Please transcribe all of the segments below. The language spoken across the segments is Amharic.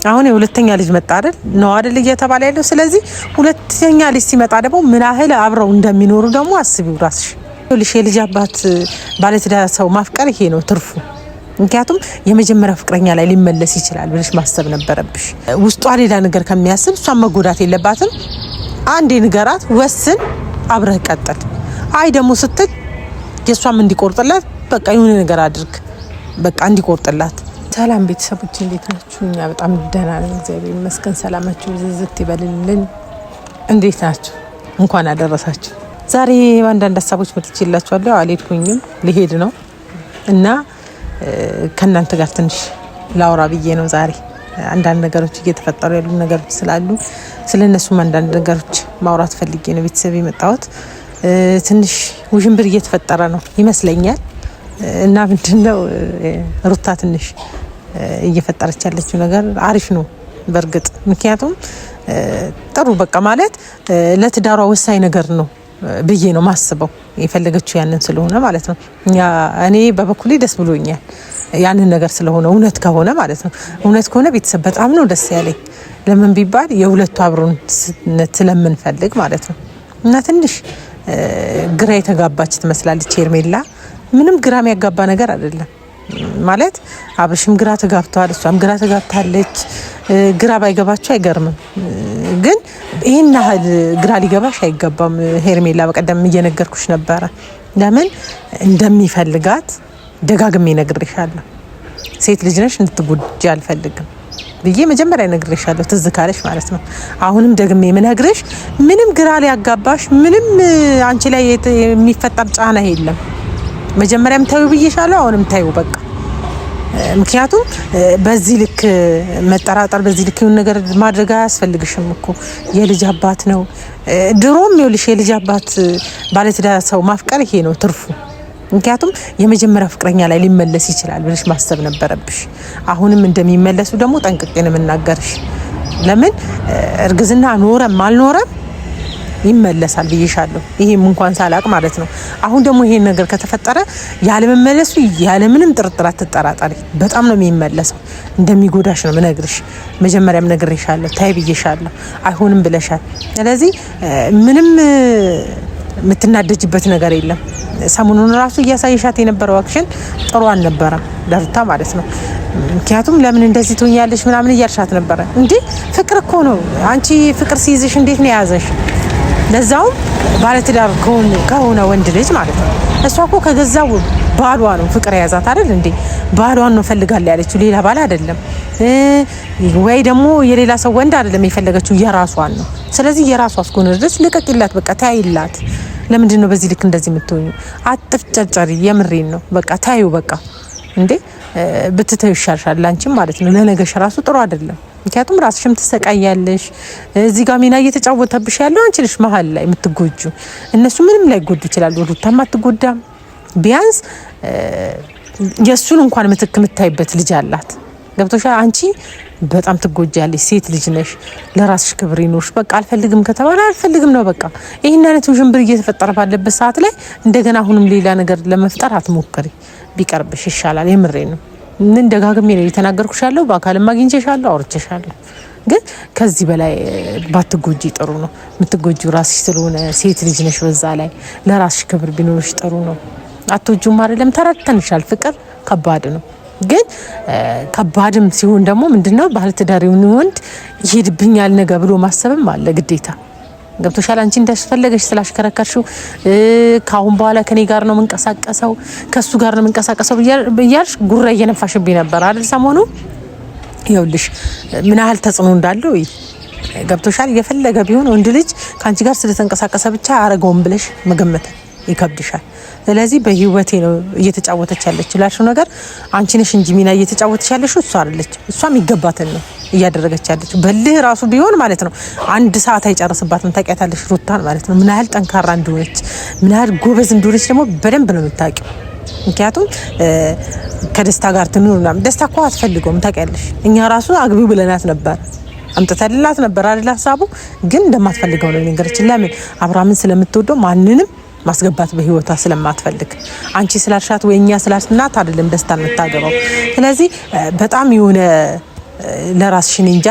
አሁን የሁለተኛ ልጅ መጣ አይደል ነው አይደል እየተባለ ያለው። ስለዚህ ሁለተኛ ልጅ ሲመጣ ደግሞ ምን ያህል አብረው እንደሚኖሩ ደግሞ አስቢው ራስሽ። ልጅ የልጅ አባት ባለትዳር ሰው ማፍቀር ይሄ ነው ትርፉ። ምክንያቱም የመጀመሪያ ፍቅረኛ ላይ ሊመለስ ይችላል ብለሽ ማሰብ ነበረብሽ። ውስጧ ሌላ ነገር ከሚያስብ እሷን መጎዳት የለባትም። አንዴ ንገራት፣ ወስን፣ አብረህ ቀጥል። አይ ደግሞ ስትል የሷም እንዲቆርጥላት በቃ የሆነ ነገር አድርግ፣ በቃ እንዲቆርጥላት። ሰላም ቤተሰቦች እንዴት ናችሁ? እኛ በጣም ደህና ነን፣ እግዚአብሔር ይመስገን። ሰላማችሁ ዝዝት ይበልልን። እንዴት ናችሁ? እንኳን አደረሳችሁ። ዛሬ አንዳንድ ሀሳቦች መጥቼላችኋለሁ። አልሄድኩኝም፣ ልሄድ ነው እና ከእናንተ ጋር ትንሽ ላውራ ብዬ ነው ዛሬ። አንዳንድ ነገሮች እየተፈጠሩ ያሉ ነገሮች ስላሉ ስለነሱም አንዳንድ ነገሮች ማውራት ፈልጌ ነው ቤተሰብ የመጣሁት። ትንሽ ውዥንብር እየተፈጠረ ነው ይመስለኛል እና ምንድነው ሩታ ትንሽ እየፈጠረች ያለችው ነገር አሪፍ ነው በእርግጥ። ምክንያቱም ጥሩ በቃ ማለት ለትዳሯ ወሳኝ ነገር ነው ብዬ ነው ማስበው። የፈለገችው ያንን ስለሆነ ማለት ነው። እኔ በበኩሌ ደስ ብሎኛል ያንን ነገር ስለሆነ፣ እውነት ከሆነ ማለት ነው። እውነት ከሆነ ቤተሰብ በጣም ነው ደስ ያለኝ። ለምን ቢባል የሁለቱ አብሮነት ስለምንፈልግ ማለት ነው። እና ትንሽ ግራ የተጋባች ትመስላለች ሄርሜላ። ምንም ግራ የሚያጋባ ነገር አይደለም ማለት አብርሽም ግራ ተጋብቷል፣ እሷም ግራ ተጋብታለች። ግራ ባይገባቸው አይገርምም፣ ግን ይሄን ያህል ግራ ሊገባሽ አይገባም። ሄርሜላ በቀደም እየነገርኩሽ ነበረ ለምን እንደሚፈልጋት ደጋግሜ ነግሬሻለሁ። ሴት ልጅ ነሽ እንድትጎጂ አልፈልግም ብዬ መጀመሪያ ነግሬሻለሁ፣ ትዝ ካለሽ ማለት ነው። አሁንም ደግሜ የምነግርሽ ምንም ግራ ሊያጋባሽ ምንም አንቺ ላይ የሚፈጠር ጫና የለም። መጀመሪያም ታዩ ብዬሻለሁ፣ አሁንም ታዩ በቃ። ምክንያቱም በዚህ ልክ መጠራጠር፣ በዚህ ልክ የሆነ ነገር ማድረግ አያስፈልግሽም እኮ። የልጅ አባት ነው። ድሮም ይኸውልሽ የልጅ አባት ባለትዳር ሰው ማፍቀር ይሄ ነው ትርፉ። ምክንያቱም የመጀመሪያ ፍቅረኛ ላይ ሊመለስ ይችላል ብለሽ ማሰብ ነበረብሽ። አሁንም እንደሚመለሱ ደግሞ ጠንቅቄ ነው የምናገርሽ። ለምን እርግዝና ኖረም አልኖረም ይመለሳል ብዬሻለሁ። ይሄም እንኳን ሳላቅ ማለት ነው። አሁን ደግሞ ይሄን ነገር ከተፈጠረ ያለመመለሱ ያለምንም ጥርጥር አትጠራጠሪ፣ በጣም ነው የሚመለሰው። እንደሚጎዳሽ ነው ምነግርሽ። መጀመሪያም ነግሬሻለሁ፣ ታይ ብዬሻለሁ፣ አይሆንም ብለሻል። ስለዚህ ምንም የምትናደጅበት ነገር የለም። ሰሞኑን ራሱ እያሳየሻት የነበረው አክሽን ጥሩ አልነበረም ለሩታ ማለት ነው። ምክንያቱም ለምን እንደዚህ ትሆኛለሽ ምናምን እያልሻት ነበረ። እንዴ ፍቅር እኮ ነው። አንቺ ፍቅር ሲይዝሽ እንዴት ነው የያዘሽ? ለዛውም ባለትዳር ከሆነ ወንድ ልጅ ማለት ነው። እሷ እኮ ከገዛው ባሏ ነው ፍቅር የያዛት አይደል እንዴ? ባሏን ነው ፈልጋለች ያለችው፣ ሌላ ባል አይደለም። ወይ ደግሞ የሌላ ሰው ወንድ አይደለም የፈለገችው፣ የራሷን ነው። ስለዚህ የራሷ እስከሆነ ድረስ ልቀቂላት፣ በቃ ታይላት። ለምንድን ነው በዚህ ልክ እንደዚህ የምትሆኙ? አጥፍጨጨሪ፣ የምሬን ነው። በቃ ታዩ በቃ እንዴ ብትተዩ ይሻልሻል ላንቺም ማለት ነው። ለነገሽ ራሱ ጥሩ አይደለም። ምክንያቱም ራስሽም ትሰቃያለሽ። እዚህ ጋር ሚና እየተጫወተብሽ ያለው አንቺ ነሽ መሀል ላይ የምትጎጁ። እነሱ ምንም ላይ ጎዱ ይችላሉ፣ ሩታም አትጎዳም። ቢያንስ የሱን እንኳን ምትክ የምታይበት ልጅ አላት። ገብቶሻል? አንቺ በጣም ትጎጃለሽ፣ ሴት ልጅ ነሽ። ለራስሽ ክብር ይኖርሽ። በቃ አልፈልግም ከተባለ አልፈልግም ነው በቃ። ይሄን አይነት ውዥንብር እየተፈጠረ ባለበት ሰዓት ላይ እንደገና አሁንም ሌላ ነገር ለመፍጠር አትሞክሪ፣ ቢቀርብሽ ይሻላል። የምሬ ነው። ምን ደጋግሜ ነው የተናገርኩሽ ያለው። በአካልም አግኝቼሻለሁ፣ አውርቼሻለሁ። ግን ከዚህ በላይ ባትጎጂ ጥሩ ነው። የምትጎጂው ራስሽ ስለሆነ ሴት ልጅ ነሽ። በዛ ላይ ለራስሽ ክብር ቢኖርሽ ጥሩ ነው። አትወጂውም አይደለም፣ ተረድተንሻል። ፍቅር ከባድ ነው። ግን ከባድም ሲሆን ደግሞ ምንድነው ባለትዳሪውን ወንድ ይሄድብኛል ነገ ብሎ ማሰብም አለ ግዴታ። ገብቶሻል? አንቺ እንደፈለገሽ ስላሽከረከርሽው ካሁን በኋላ ከኔ ጋር ነው መንቀሳቀሰው ከሱ ጋር ነው መንቀሳቀሰው በያልሽ ጉራ እየነፋሽብኝ ነበር አይደል ሰሞኑ። ይኸውልሽ ምን ያህል ተጽዕኖ እንዳለው ገብቶሻል? የፈለገ ቢሆን ወንድ ልጅ ካንቺ ጋር ስለተንቀሳቀሰ ብቻ አረጋውን ብለሽ መገመት ይከብድሻል። ስለዚህ በህይወቴ ነው እየተጫወተች ያለችው ላልሽው ነገር አንቺ ነሽ እንጂ ሚና እየተጫወተች ያለሽው እሷ አይደለች። እሷም ይገባታል ነው እያደረገች ያለችው። በልህ ራሱ ቢሆን ማለት ነው አንድ ሰዓት አይጨርስባትም። ታውቂያታለሽ ሩታን ማለት ነው ምን ያህል ጠንካራ እንደሆነች፣ ምን ያህል ጎበዝ እንደሆነች ደግሞ በደንብ ነው የምታውቂው። ምክንያቱም ከደስታ ጋር ትኑርና ደስታ እኮ አትፈልገውም ታውቂያለሽ። እኛ ራሱ አግቢው ብለናት ነበር፣ አምጥተልላት ነበር አይደል ሀሳቡ። ግን እንደማትፈልገው ነው ነገርችን። ለምን አብርሃምን ስለምትወደው ማንንም ማስገባት በህይወቷ ስለማትፈልግ አንቺ ስላልሻት ወይኛ ስላልናት አይደለም ደስታ የምታገባው። ስለዚህ በጣም የሆነ ለራስሽን እንጃ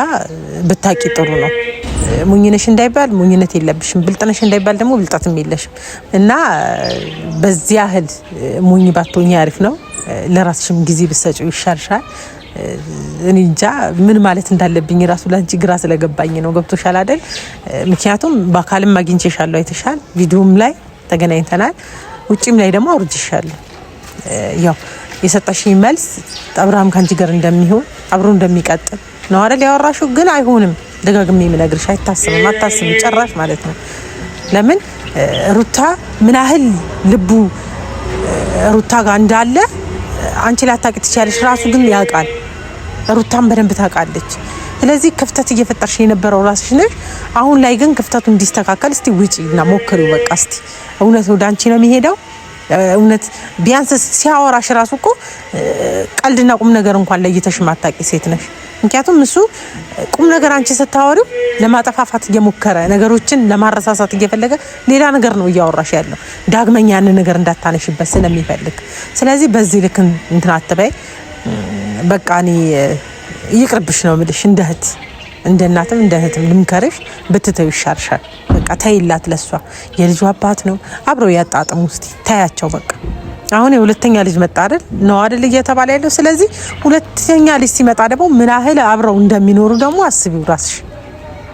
ብታቂ ጥሩ ነው። ሙኝነሽ እንዳይባል ሙኝነት የለብሽም፣ ብልጥነሽ እንዳይባል ደግሞ ብልጣትም የለሽም እና በዚህ ያህል ሙኝ ባትሆኚ አሪፍ ነው። ለራስሽም ጊዜ ብትሰጪው ይሻልሻል። እኔ እንጃ ምን ማለት እንዳለብኝ ራሱ ላንቺ ግራ ስለገባኝ ነው። ገብቶሻል አይደል? ምክንያቱም በአካልም አግኝቼሻለሁ፣ አይተሻል፣ ቪዲዮም ላይ ተገናኝተናል፣ ውጪም ላይ ደግሞ አውርጅሻለሁ። ያው የሰጠሽኝ መልስ አብርሃም ካንቺ ጋር እንደሚሆን አብሮ እንደሚቀጥል ነው አይደል ያወራሽው? ግን አይሆንም። ደጋግሜ የምነግርሽ አይታሰብም፣ አታስብም ጭራሽ ማለት ነው። ለምን ሩታ ምን ያህል ልቡ ሩታ ጋር እንዳለ አንቺ ላታቂ ትችያለሽ፣ ራሱ ግን ያውቃል። ሩታም በደንብ ታውቃለች። ስለዚህ ክፍተት እየፈጠርሽ የነበረው ራስሽ ነሽ። አሁን ላይ ግን ክፍተቱ እንዲስተካከል እስቲ ውጪና ሞክሪው። በቃ እስቲ እውነት ወደ አንቺ ነው የሚሄደው። እውነት ቢያንስ ሲያወራሽ ራሱ እኮ ቀልድና ቁም ነገር እንኳን ለይተሽ ማታቂ ሴት ነሽ። ምክንያቱም እሱ ቁም ነገር አንቺ ስታወሪው ለማጠፋፋት እየሞከረ ነገሮችን ለማረሳሳት እየፈለገ ሌላ ነገር ነው እያወራሽ ያለው፣ ዳግመኛ ያን ነገር እንዳታነሽበት ስለሚፈልግ። ስለዚህ በዚህ ልክ እንትን አትበይ። በቃ እኔ ይቅርብሽ ነው የምልሽ። እንደ እህት እንደ እናትም እንደ እህትም ልምከርሽ ብትተው ይሻልሻል። በቃ ተይላት። ለሷ የልጁ አባት ነው፣ አብረው ያጣጥሙ እስቲ ታያቸው። በቃ አሁን የሁለተኛ ልጅ መጣ አይደል ነው አይደል እየተባለ ያለው። ስለዚህ ሁለተኛ ልጅ ሲመጣ ደግሞ ምን ያህል አብረው እንደሚኖሩ ደግሞ አስቢው ራስሽ።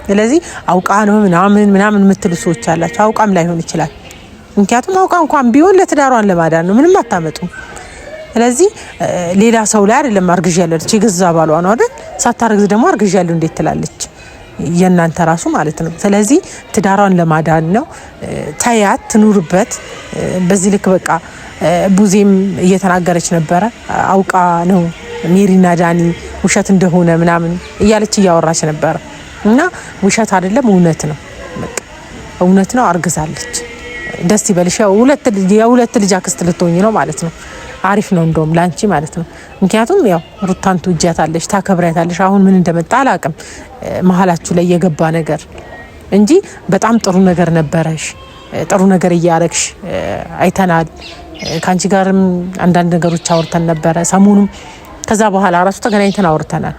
ስለዚህ አውቃ ነው ምናምን የምትሉ ሰዎች አላችሁ። አውቃም ላይሆን ይችላል። ምክንያቱም አውቃ እንኳን ቢሆን ለትዳሯን ለማዳን ነው፣ ምንም አታመጡም። ስለዚህ ሌላ ሰው ላይ አይደለም አርግዣ ያለች የገዛ ባሏ ነው አይደል። ሳታረግዝ ደግሞ አርግዣ ያለው እንዴት ትላለች? የእናንተ ራሱ ማለት ነው። ስለዚህ ትዳሯን ለማዳን ነው። ታያት ትኑርበት። በዚህ ልክ በቃ ቡዜም እየተናገረች ነበረ። አውቃ ነው ሜሪና ዳኒ ውሸት እንደሆነ ምናምን እያለች እያወራች ነበረ። እና ውሸት አይደለም እውነት ነው። በቃ እውነት ነው። አርግዛለች። ደስ ይበልሽ። የሁለት ልጅ አክስት ልትሆኚ ነው ማለት ነው። አሪፍ ነው እንደውም ላንቺ ማለት ነው። ምክንያቱም ያው ሩታን ትውጃታለሽ፣ ታከብሪያታለሽ። አሁን ምን እንደመጣ አላቅም መሀላችሁ ላይ የገባ ነገር እንጂ በጣም ጥሩ ነገር ነበረሽ። ጥሩ ነገር እያረግሽ አይተናል። ካንቺ ጋርም አንዳንድ ነገሮች አውርተን ነበረ ሰሞኑን። ከዛ በኋላ ራሱ ተገናኝተን አውርተናል።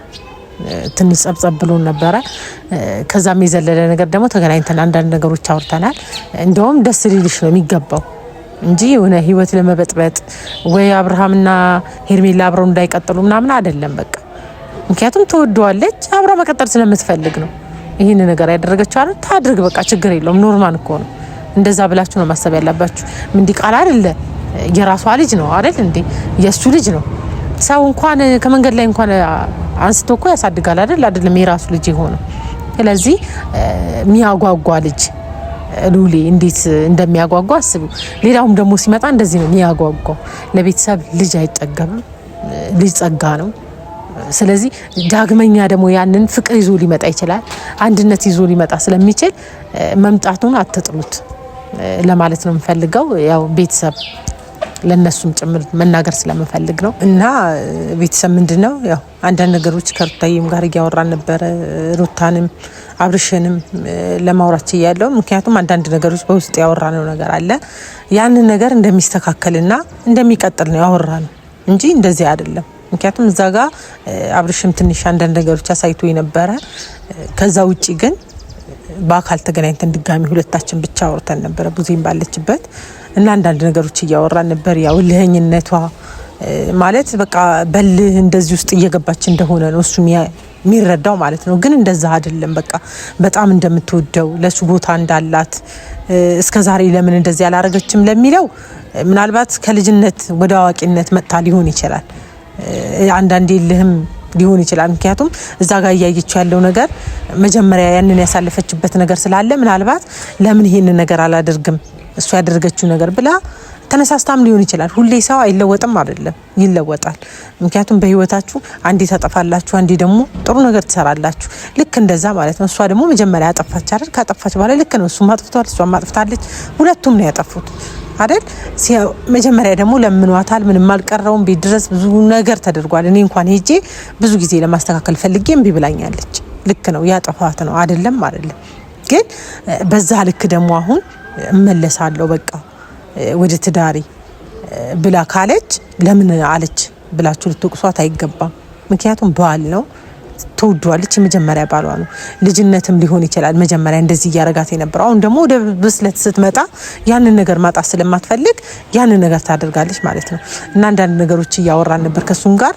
ትንሽ ጸብጸብ ብሎን ነበረ። ከዛም የዘለለ ነገር ደግሞ ተገናኝተን አንዳንድ ነገሮች አውርተናል። እንደውም ደስ ሊልሽ ነው የሚገባው እንጂ የሆነ ህይወት ለመበጥበጥ ወይ አብርሃምና ሄርሜላ አብረው እንዳይቀጥሉ ምናምን አይደለም። በቃ ምክንያቱም ትወደዋለች፣ አብራ መቀጠል ስለምትፈልግ ነው ይህን ነገር ያደረገችው አይደል? ታድርግ፣ በቃ ችግር የለውም። ኖርማል እኮ ነው። እንደዛ ብላችሁ ነው ማሰብ ያለባችሁ። ምንዲ ቃል አይደለ? የራሷ ልጅ ነው አይደል እንዴ? የሱ ልጅ ነው። ሰው እንኳን ከመንገድ ላይ እንኳን አንስቶ እኮ ያሳድጋል አይደል? አይደለም የራሱ ልጅ የሆነው። ስለዚህ ሚያጓጓ ልጅ ሉሊ እንዴት እንደሚያጓጓ አስቡ። ሌላውም ደግሞ ሲመጣ እንደዚህ ነው የሚያጓጓው። ለቤተሰብ ልጅ አይጠገብም። ልጅ ጸጋ ነው። ስለዚህ ዳግመኛ ደግሞ ያንን ፍቅር ይዞ ሊመጣ ይችላል። አንድነት ይዞ ሊመጣ ስለሚችል መምጣቱን አትጥሉት ለማለት ነው የምፈልገው። ያው ቤተሰብ ለነሱም ጭምር መናገር ስለምፈልግ ነው። እና ቤተሰብ ምንድነው ያው አንዳንድ ነገሮች ከሩታዬም ጋር እያወራን ነበረ። ሩታንም አብርሽንም ለማውራት ያለው ምክንያቱም አንዳንድ ነገሮች በውስጥ ያወራነው ነገር አለ። ያንን ነገር እንደሚስተካከልና እንደሚቀጥል ነው ያወራነው እንጂ እንደዚህ አይደለም። ምክንያቱም እዛ ጋር አብርሽም ትንሽ አንዳንድ ነገሮች አሳይቶ ነበረ። ከዛ ውጪ ግን በአካል ተገናኝተን ድጋሚ ሁለታችን ብቻ አውርተን ነበረ ቡዜም ባለችበት እና አንዳንድ ነገሮች እያወራን ነበር። ያው ልህኝነቷ ማለት በቃ በልህ እንደዚህ ውስጥ እየገባች እንደሆነ ነው እሱ የሚረዳው ማለት ነው። ግን እንደዛ አይደለም። በቃ በጣም እንደምትወደው ለሱ ቦታ እንዳላት እስከዛሬ ለምን እንደዚህ ያላረገችም ለሚለው ምናልባት ከልጅነት ወደ አዋቂነት መጣ ሊሆን ይችላል። አንዳንዴ ልህም ሊሆን ይችላል። ምክንያቱም እዛ ጋር እያየችው ያለው ነገር መጀመሪያ ያንን ያሳለፈችበት ነገር ስላለ ምናልባት ለምን ይሄን ነገር አላደርግም እሱ ያደረገችው ነገር ብላ ተነሳስታም ሊሆን ይችላል። ሁሌ ሰው አይለወጥም አይደለም፣ ይለወጣል። ምክንያቱም በህይወታችሁ አንዴ ታጠፋላችሁ፣ አንዴ ደግሞ ጥሩ ነገር ትሰራላችሁ። ልክ እንደዛ ማለት ነው። እሷ ደግሞ መጀመሪያ ያጠፋች አይደል? ካጠፋች በኋላ ልክ ነው፣ እሱም አጥፍቷል፣ እሷም አጥፍታለች። ሁለቱም ነው ያጠፉት አይደል? መጀመሪያ ደግሞ ለምኗታል፣ ምንም አልቀረውም። ቤት ድረስ ብዙ ነገር ተደርጓል። እኔ እንኳን ሄጄ ብዙ ጊዜ ለማስተካከል ፈልጌ እምቢ ብላኛለች። ልክ ነው፣ ያጠፋት ነው አይደለም? ግን በዛ ልክ ደግሞ አሁን እመለሳለሁ በቃ ወደ ትዳሪ ብላ ካለች ለምን አለች ብላችሁ ልትወቅሷት አይገባም። ምክንያቱም ባል ነው፣ ተወዷለች። የመጀመሪያ ባሏ ነው። ልጅነትም ሊሆን ይችላል መጀመሪያ እንደዚህ ያረጋት የነበረው። አሁን ደግሞ ወደ ብስለት ስትመጣ ያንን ነገር ማጣት ስለማትፈልግ ያንን ነገር ታደርጋለች ማለት ነው። እና አንዳንድ ነገሮች እያወራን ነበር ከሱም ጋር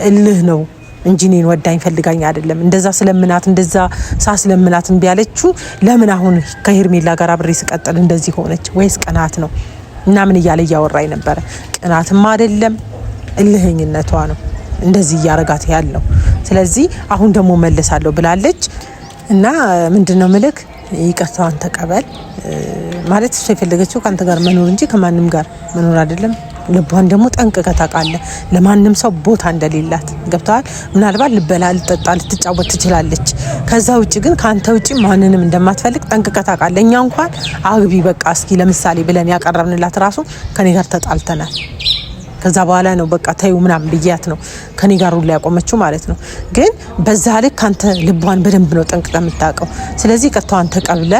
እልህ ነው እንጂ እኔን ወዳኝ ፈልጋኝ አይደለም። እንደዛ ስለምናት እንደዛ ሳስለምናት እምቢ አለችው። ለምን አሁን ከሄርሜላ ጋር አብሬ ስቀጥል እንደዚህ ሆነች? ወይስ ቅናት ነው? እና ምን እያለ እያወራኝ ነበረ። ቅናትም አይደለም እልህኝነቷ ነው እንደዚህ እያረጋት ያለው። ስለዚህ አሁን ደግሞ መለሳለሁ ብላለች። እና ምንድነው ምልክ ይቅርታዋን ተቀበል ማለት እሱ የፈለገችው ካንተ ጋር መኖር እንጂ ከማንም ጋር መኖር አይደለም። ልቧን ደግሞ ጠንቅቀህ ታውቃለህ ለማንም ሰው ቦታ እንደሌላት ገብቷል። ምናልባት ልበላ ልጠጣ ልትጫወት ትችላለች። ከዛ ውጪ ግን ካንተ ውጪ ማንንም እንደማትፈልግ ጠንቅቀህ ታውቃለህ። እኛ እንኳን አግቢ በቃ እስኪ ለምሳሌ ብለን ያቀረብንላት ራሱ ከኔ ጋር ተጣልተናል። ከዛ በኋላ ነው በቃ ታዩ ምናምን ብያት ነው ከኔ ጋር ሁሉ ያቆመችው ማለት ነው። ግን በዛ ልክ አንተ ልቧን በደንብ ነው ጠንቅቀህ የምታውቀው። ስለዚህ ቅርታዋን ተቀብለ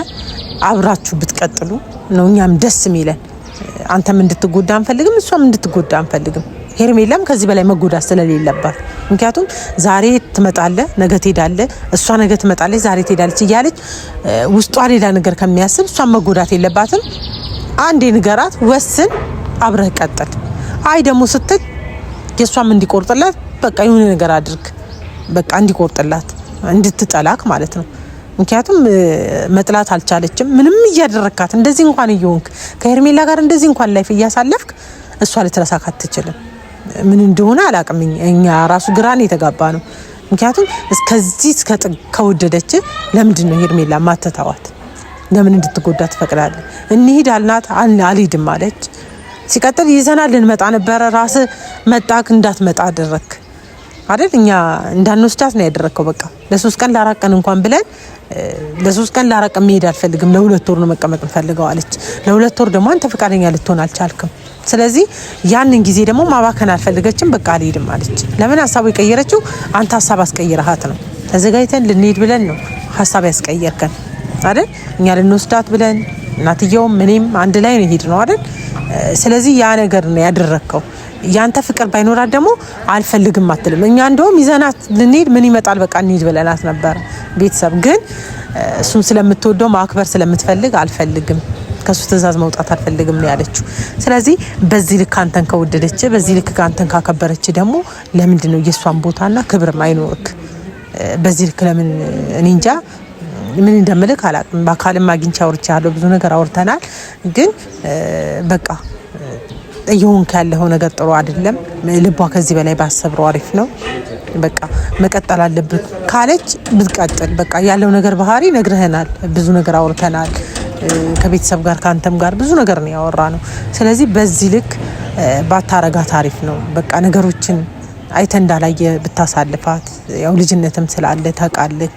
አብራችሁ ብትቀጥሉ ነው እኛም ደስ የሚለን። አንተም እንድትጎዳ አንፈልግም፣ እሷም እንድትጎዳ አንፈልግም። ሄርሜላም ከዚህ በላይ መጎዳት ስለሌለባት ምክንያቱም ዛሬ ትመጣለህ ነገ ትሄዳለህ፣ እሷ ነገ ትመጣለች ዛሬ ትሄዳለች እያለች ውስጧ ሌላ ነገር ከሚያስብ እሷም መጎዳት የለባትም። አንዴ ንገራት፣ ወስን፣ አብረህ ቀጥል። አይ ደግሞ ስትል የሷም እንዲቆርጥላት በቃ የሆነ ነገር አድርግ፣ በቃ እንዲቆርጥላት እንድትጠላክ ማለት ነው። ምክንያቱም መጥላት አልቻለችም። ምንም እያደረካት እንደዚህ እንኳን እየሆንክ ከሄርሜላ ጋር እንደዚህ እንኳን ላይፍ እያሳለፍክ እሷ ልትረሳክ አትችልም። ምን እንደሆነ አላቅም። እኛ ራሱ ግራን የተጋባ ነው። ምክንያቱም እስከዚህ እስከ ከወደደች ለምንድን ነው ሄርሜላ ማተታዋት? ለምን እንድትጎዳ ትፈቅዳለህ? እንሂድ አልናት አልሄድም አለች። ሲቀጥል ይዘናል ልንመጣ ነበረ። ራስ መጣክ እንዳትመጣ አደረክ አይደል? እኛ እንዳንወስዳት ነው ያደረከው። በቃ ለ3 ቀን ለ4 ቀን እንኳን ብለን ለ3 ቀን ለ4 ቀን መሄድ አልፈልግም ለ2 ወር ነው መቀመጥ እንፈልገው አለች። ለ2 ወር ደግሞ አንተ ፈቃደኛ ልትሆን አልቻልክም። ስለዚህ ያንን ጊዜ ደግሞ ማባከን አልፈልገችም። በቃ አልሄድም አለች። ለምን ሀሳቡ የቀየረችው? አንተ ሀሳብ አስቀይረሃት ነው። ተዘጋጅተን ልንሄድ ብለን ነው ሀሳብ ያስቀየርከን አይደል? እኛ ልንወስዳት ብለን እናትየውም እኔም አንድ ላይ ነው ሄድ ነው አይደል? ስለዚህ ያ ነገር ነው ያደረከው። ያንተ ፍቅር ባይኖራት ደግሞ አልፈልግም አትልም። እኛ እንደውም ይዘናት ልንሄድ ምን ይመጣል በቃ እንሂድ ብለናት ነበር። ቤተሰብ ግን እሱን ስለምትወደው ማክበር ስለምትፈልግ አልፈልግም ከሱ ትእዛዝ መውጣት አልፈልግም ነው ያለችው። ስለዚህ በዚህ ልክ አንተን ከወደደች በዚህ ልክ አንተን ካከበረች ደግሞ ለምንድን ነው የሷን ቦታና ክብር ማይኖርክ? በዚህ ልክ ለምን? እኔ እንጃ ምን እንደምልክ አላቅም። በአካልም አግኝቼ አውርቻለሁ፣ ብዙ ነገር አውርተናል። ግን በቃ እየሆንክ ያለው ነገር ጥሩ አይደለም። ልቧ ከዚህ በላይ ባሰብረው አሪፍ ነው። በቃ መቀጠል አለብህ ካለች ብትቀጥል። በቃ ያለው ነገር ባህሪ ነግረህናል፣ ብዙ ነገር አውርተናል። ከቤተሰብ ጋር ከአንተም ጋር ብዙ ነገር ነው ያወራ ነው። ስለዚህ በዚህ ልክ ባታረጋት አሪፍ ነው። በቃ ነገሮችን አይተ እንዳላየ ብታሳልፋት። ያው ልጅነትም ስላለ ታውቃለህ።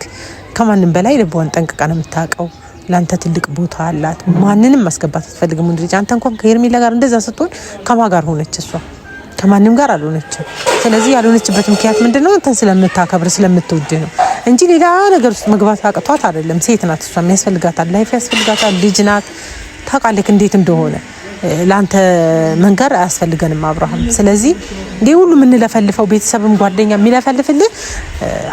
ከማንም በላይ ልቧን ጠንቅቃ ነው የምታውቀው። ላንተ ትልቅ ቦታ አላት። ማንንም ማስገባት አትፈልግም። ወንድ ልጅ አንተ እንኳን ከሄርሜላ ጋር እንደዛ ስትሆን ከማን ጋር ሆነች? እሷ ከማንም ጋር አልሆነችም። ስለዚህ ያልሆነችበት ምክንያት ምንድነው? አንተን ስለምታከብር ስለምትወድ ነው እንጂ ሌላ ነገር ውስጥ መግባት አቅቷት አይደለም። ሴት ናት እሷ፣ የሚያስፈልጋታል፣ ላይፍ ያስፈልጋታል፣ ልጅ ናት። ታውቃለህ እንዴት እንደሆነ። ላንተ መንገር አያስፈልገንም አብርሃም። ስለዚህ እንዴ ሁሉ ምን ለፈልፈው ቤተሰብም ጓደኛ የሚለፈልፍልህ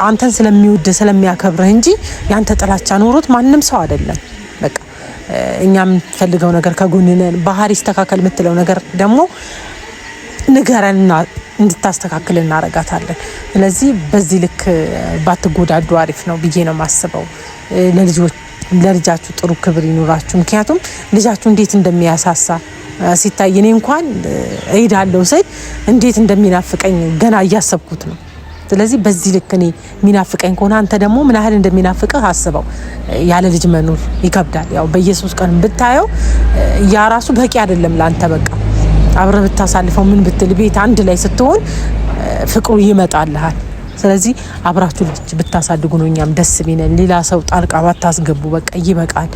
አንተን ስለሚወድ ስለሚያከብርህ እንጂ ያንተ ጥላቻ ኖሮት ማንም ሰው አይደለም። በቃ እኛም ፈልገው ነገር ከጎንነን ባህሪ ይስተካከል የምትለው ነገር ደግሞ ንገረንና እንድታስተካክል እናረጋታለን። ስለዚህ በዚህ ልክ ባትጎዳዱ አሪፍ ነው ብዬ ነው ማስበው። ለልጃችሁ ጥሩ ክብር ይኑራችሁ። ምክንያቱም ልጃችሁ እንዴት እንደሚያሳሳ ሲታይ እኔ እንኳን እሄዳለሁ ስል እንዴት እንደሚናፍቀኝ ገና እያሰብኩት ነው። ስለዚህ በዚህ ልክ እኔ ሚናፍቀኝ ከሆነ አንተ ደግሞ ምን ያህል እንደሚናፍቅህ አስበው። ያለ ልጅ መኖር ይከብዳል። ያው በየሶስት ቀን ብታየው ያ ራሱ በቂ አይደለም ላንተ። በቃ አብረህ ብታሳልፈው ምን ብትል ቤት አንድ ላይ ስትሆን ፍቅሩ ይመጣልሃል። ስለዚህ አብራችሁ ልጅ ብታሳድጉ ነው እኛም ደስ ቢነን። ሌላ ሰው ጣልቃ ባታስገቡ በቃ ይበቃል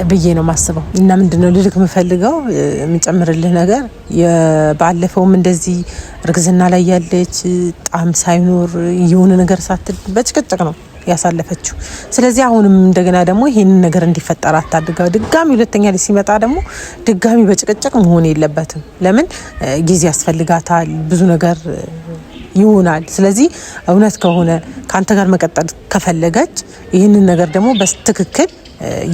ብዬ ነው ማስበው። እና ምንድነው ልልክ የምፈልገው የምጨምርልህ ነገር የባለፈውም እንደዚህ እርግዝና ላይ ያለች ጣም ሳይኖር የሆነ ነገር ሳትል በጭቅጭቅ ነው ያሳለፈችው። ስለዚህ አሁንም እንደገና ደግሞ ይሄንን ነገር እንዲፈጠር አታድርጋ። ድጋሚ ሁለተኛ ላይ ሲመጣ ደግሞ ድጋሚ በጭቅጭቅ መሆን የለበትም። ለምን ጊዜ ያስፈልጋታል። ብዙ ነገር ይሆናል። ስለዚህ እውነት ከሆነ ካንተ ጋር መቀጠል ከፈለገች ይህንን ነገር ደግሞ በትክክል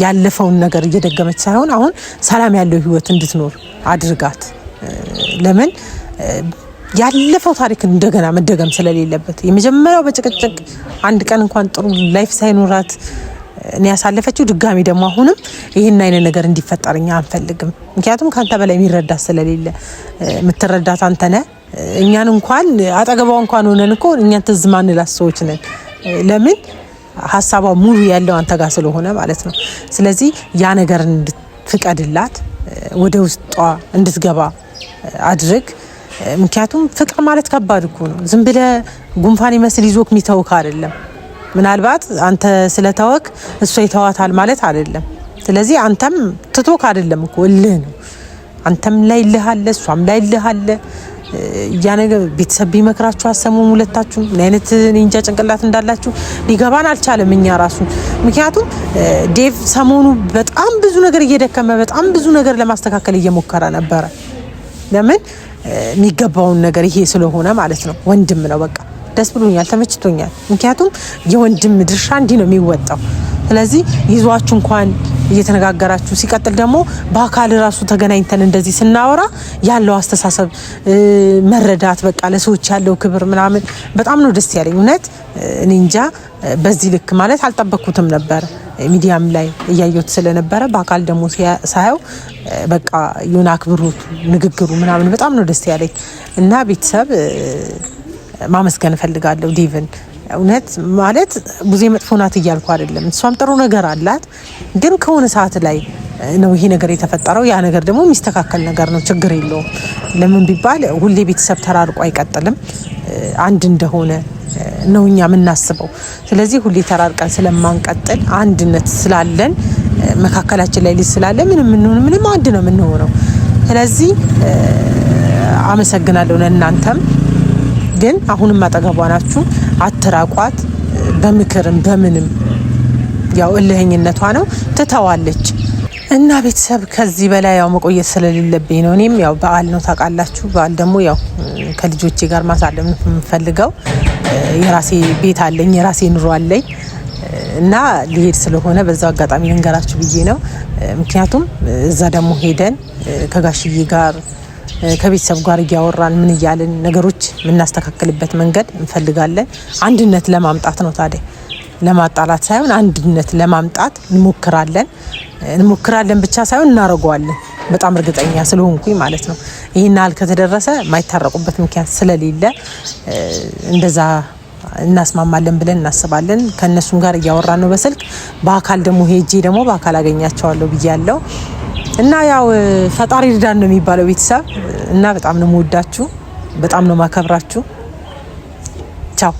ያለፈውን ነገር እየደገመች ሳይሆን አሁን ሰላም ያለው ህይወት እንድትኖር አድርጋት። ለምን ያለፈው ታሪክ እንደገና መደገም ስለሌለበት የመጀመሪያው በጭቅጭቅ አንድ ቀን እንኳን ጥሩ ላይፍ ሳይኖራት እኔ ያሳለፈችው ድጋሚ ደግሞ አሁንም ይሄን አይነት ነገር እንዲፈጠርኛ አንፈልግም። ምክንያቱም ካንተ በላይ የሚረዳ ስለሌለ የምትረዳት አንተ ነህ። እኛን እንኳን አጠገባው እንኳን ሆነን እኮ እኛን ትዝ ማንላት ሰዎች ነን። ለምን ሐሳቧ ሙሉ ያለው አንተ ጋር ስለሆነ ማለት ነው። ስለዚህ ያ ነገር እንድትፍቀድላት ወደ ውስጧ እንድትገባ አድርግ። ምክንያቱም ፍቅር ማለት ከባድ እኮ ነው። ዝም ብለህ ጉንፋን ይመስል ይዞክ የሚተውክ አይደለም። ምናልባት አንተ ስለተወክ እሷ ይተዋታል ማለት አይደለም። ስለዚህ አንተም ትቶክ አይደለም እኮ እልህ ነው። አንተም ላይ እልህ አለ፣ እሷም ላይ እልህ አለ። ያ ነገር ቤተሰብ ቢመክራችሁ አሰሙም። ሁለታችሁ ምን አይነት እንጃ ጭንቅላት እንዳላችሁ ሊገባን አልቻለም እኛ ራሱ። ምክንያቱም ዴቭ ሰሞኑ በጣም ብዙ ነገር እየደከመ በጣም ብዙ ነገር ለማስተካከል እየሞከረ ነበረ። ለምን የሚገባውን ነገር ይሄ ስለሆነ ማለት ነው። ወንድም ነው በቃ ደስ ብሎኛል፣ ተመችቶኛል። ምክንያቱም የወንድም ድርሻ እንዲህ ነው የሚወጣው። ስለዚህ ይዟችሁ እንኳን እየተነጋገራችሁ ሲቀጥል ደግሞ በአካል ራሱ ተገናኝተን እንደዚህ ስናወራ ያለው አስተሳሰብ መረዳት በቃ ለሰዎች ያለው ክብር ምናምን በጣም ነው ደስ ያለኝ። እውነት እኔ እንጃ በዚህ ልክ ማለት አልጠበቅኩትም ነበር። ሚዲያም ላይ እያየሁት ስለነበረ በአካል ደግሞ ሳየው በቃ የሆነ አክብሮቱ ንግግሩ ምናምን በጣም ነው ደስ ያለኝ እና ቤተሰብ ማመስገን እፈልጋለሁ ዴቭን። እውነት ማለት ብዙ መጥፎ ናት እያልኩ አይደለም። እሷም ጥሩ ነገር አላት። ግን ከሆነ ሰዓት ላይ ነው ይሄ ነገር የተፈጠረው። ያ ነገር ደግሞ የሚስተካከል ነገር ነው፣ ችግር የለውም። ለምን ቢባል ሁሌ ቤተሰብ ተራርቆ አይቀጥልም። አንድ እንደሆነ ነው እኛ የምናስበው። ስለዚህ ሁሌ ተራርቀን ስለማንቀጥል አንድነት ስላለን መካከላችን ላይ ልጅ ስላለ ምንም አንድ ነው የምንሆነው። ስለዚህ አመሰግናለሁ ለእናንተም። ግን አሁንም አጠገቧ ናችሁ፣ አትራቋት። በምክርም በምንም ያው እልህኝነቷ ነው ትተዋለች። እና ቤተሰብ ከዚህ በላይ ያው መቆየት ስለሌለብኝ ነው። እኔም ያው በዓል ነው ታውቃላችሁ። በዓል ደግሞ ያው ከልጆቼ ጋር ማሳለፍ የምፈልገው። የራሴ ቤት አለኝ፣ የራሴ ኑሮ አለኝ እና ሊሄድ ስለሆነ በዛው አጋጣሚ ልንገራችሁ ብዬ ነው። ምክንያቱም እዛ ደግሞ ሄደን ከጋሽዬ ጋር ከቤተሰብ ጋር እያወራን ምን እያልን ነገሮች የምናስተካክልበት መንገድ እንፈልጋለን። አንድነት ለማምጣት ነው ታዲያ፣ ለማጣላት ሳይሆን አንድነት ለማምጣት እንሞክራለን ብቻ ሳይሆን እናደርገዋለን። በጣም እርግጠኛ ስለሆንኩኝ ማለት ነው። ይሄን አል ከተደረሰ ማይታረቁበት ምክንያት ስለሌለ እንደዛ እናስማማለን ብለን እናስባለን። ከነሱም ጋር እያወራን ነው በስልክ። በአካል ደግሞ ሄጄ ደግሞ በአካል አገኛቸዋለሁ ብያለሁ እና ያው ፈጣሪ ይርዳን ነው የሚባለው ቤተሰብ። እና በጣም ነው የምወዳችሁ፣ በጣም ነው ማከብራችሁ። ቻው።